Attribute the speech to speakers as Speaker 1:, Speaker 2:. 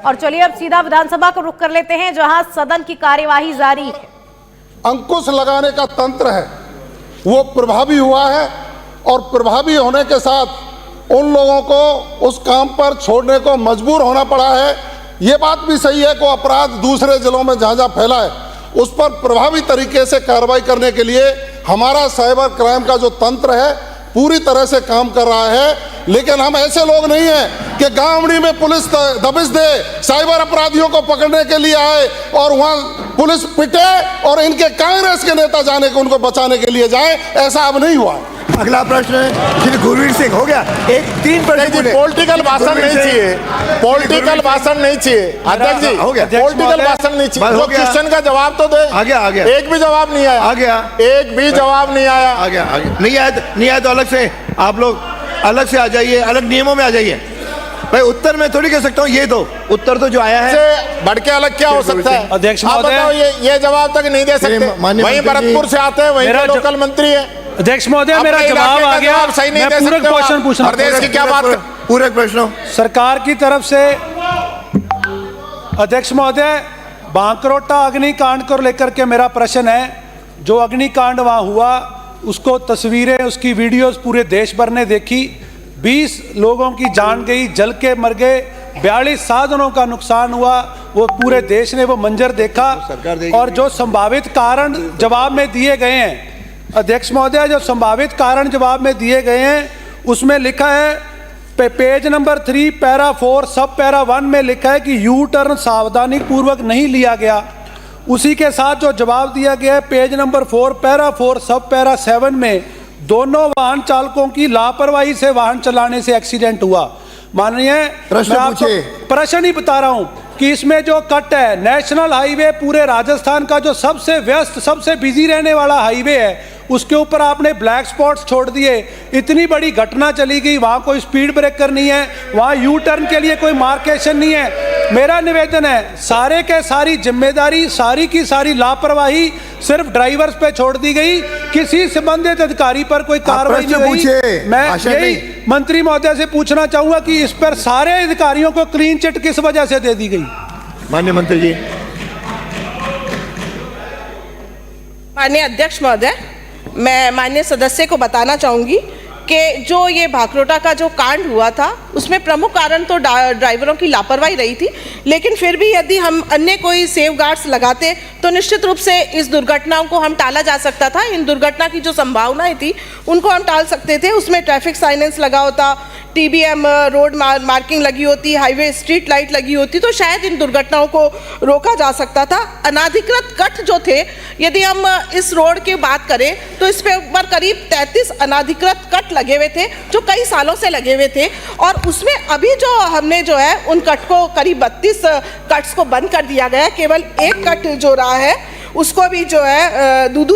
Speaker 1: और चलिए अब सीधा विधानसभा को रुख कर लेते हैं, जहां सदन की कार्यवाही जारी है।
Speaker 2: अंकुश लगाने का तंत्र है वो प्रभावी हुआ है और प्रभावी होने के साथ उन लोगों को उस काम पर छोड़ने को मजबूर होना पड़ा है। ये बात भी सही है कि अपराध दूसरे जिलों में जहां जहां फैला है उस पर प्रभावी तरीके से कार्रवाई करने के लिए हमारा साइबर क्राइम का जो तंत्र है पूरी तरह से काम कर रहा है। लेकिन हम ऐसे लोग नहीं हैं कि गांवड़ी में पुलिस दबिश दे, साइबर अपराधियों को पकड़ने के लिए आए और वहां पुलिस पिटे और इनके कांग्रेस के नेता जाने को उनको बचाने के लिए जाए, ऐसा अब नहीं हुआ।
Speaker 3: अगला प्रश्न है श्री गुरवीर सिंह। हो गया एक 3 प्रश्न।
Speaker 4: पॉलिटिकल भाषण नहीं चाहिए, पॉलिटिकल भाषण नहीं चाहिए अध्यक्ष जी,
Speaker 3: हो गया
Speaker 4: पॉलिटिकल भाषण नहीं चाहिए। जो क्वेश्चन का जवाब तो दे।
Speaker 3: आ गया
Speaker 4: एक भी जवाब नहीं आया।
Speaker 3: आ गया
Speaker 4: एक भी जवाब नहीं आया।
Speaker 3: आ गया नहीं आया तो अलग से आप लोग अलग से आ जाइए, अलग नियमों में आ जाइए भाई। उत्तर मैं थोड़ी कह सकता हूँ, ये तो उत्तर तो जो आया है
Speaker 4: से बढ़ के अलग क्या हो सकता है।
Speaker 5: अध्यक्ष
Speaker 4: आप बताओ, ये जवाब तक नहीं दे सकते। वहीं भरतपुर से आते हैं, वहीं के लोकल मंत्री है।
Speaker 5: अध्यक्ष महोदय मेरा जवाब आ गया।
Speaker 4: सही नहीं
Speaker 5: मैं
Speaker 4: दे
Speaker 5: पूरा
Speaker 4: सकते।
Speaker 5: क्वेश्चन पूछना,
Speaker 4: प्रदेश की क्या बात है?
Speaker 3: पूरे प्रश्न
Speaker 5: सरकार की तरफ से अध्यक्ष महोदय बांकरोटा अग्निकांड को लेकर के मेरा प्रश्न है। जो अग्निकांड वहां हुआ उसको तस्वीरें, उसकी वीडियोस पूरे देश भर ने देखी। 20 लोगों की जान गई, जल के मर गए, 42 साधनों का नुकसान हुआ। वो पूरे देश ने वो मंजर देखा। और जो संभावित कारण जवाब में दिए गए हैं अध्यक्ष महोदय, जो संभावित कारण जवाब में दिए गए हैं उसमें लिखा है पेज नंबर 3 पैरा 4 सब पैरा 1 में लिखा है कि यू टर्न सावधानी पूर्वक नहीं लिया गया। उसी के साथ जो जवाब दिया गया है पेज नंबर 4 पैरा 4 सब पैरा 7 में दोनों वाहन चालकों की लापरवाही से वाहन चलाने से एक्सीडेंट हुआ। माननीय प्रश्न ही बता रहा हूं कि इसमें जो कट है नेशनल हाईवे, पूरे राजस्थान का जो सबसे व्यस्त सबसे बिजी रहने वाला हाईवे है, उसके ऊपर आपने ब्लैक स्पॉट्स छोड़ दिए। इतनी बड़ी घटना चली गई, वहां कोई स्पीड ब्रेकर नहीं है, वहां यू टर्न के लिए कोई मार्केशन नहीं है। मेरा निवेदन है सारे के सारी जिम्मेदारी, सारी की सारी लापरवाही सिर्फ ड्राइवर्स पे छोड़ दी गई, किसी संबंधित अधिकारी पर कोई कार्रवाई नहीं हुई। मैं यही मंत्री महोदय से पूछना चाहूंगा कि इस पर सारे अधिकारियों को क्लीन चिट किस वजह से दे दी गई।
Speaker 3: माननीय मंत्री जी।
Speaker 6: माननीय अध्यक्ष महोदय, मैं माननीय सदस्य को बताना चाहूँगी कि जो ये भाकरोटा का जो कांड हुआ था उसमें प्रमुख कारण तो ड्राइवरों की लापरवाही रही थी। लेकिन फिर भी यदि हम अन्य कोई सेफ गार्ड्स लगाते तो निश्चित रूप से इस दुर्घटनाओं को हम टाला जा सकता था। इन दुर्घटना की जो संभावनाएं थी उनको हम टाल सकते थे। उसमें ट्रैफिक साइनेंस लगा होता, TBM रोड मार्किंग लगी होती, हाईवे स्ट्रीट लाइट लगी होती, तो शायद इन दुर्घटनाओं को रोका जा सकता था। अनाधिकृत कट जो थे, यदि हम इस रोड की बात करें तो इस पे ऊपर करीब 33 अनाधिकृत कट लगे हुए थे जो कई सालों से लगे हुए थे। और उसमें अभी जो हमने जो है उन कट को करीब 32 कट्स को बंद कर दिया गया। केवल एक कट जो रहा है उसको भी जो है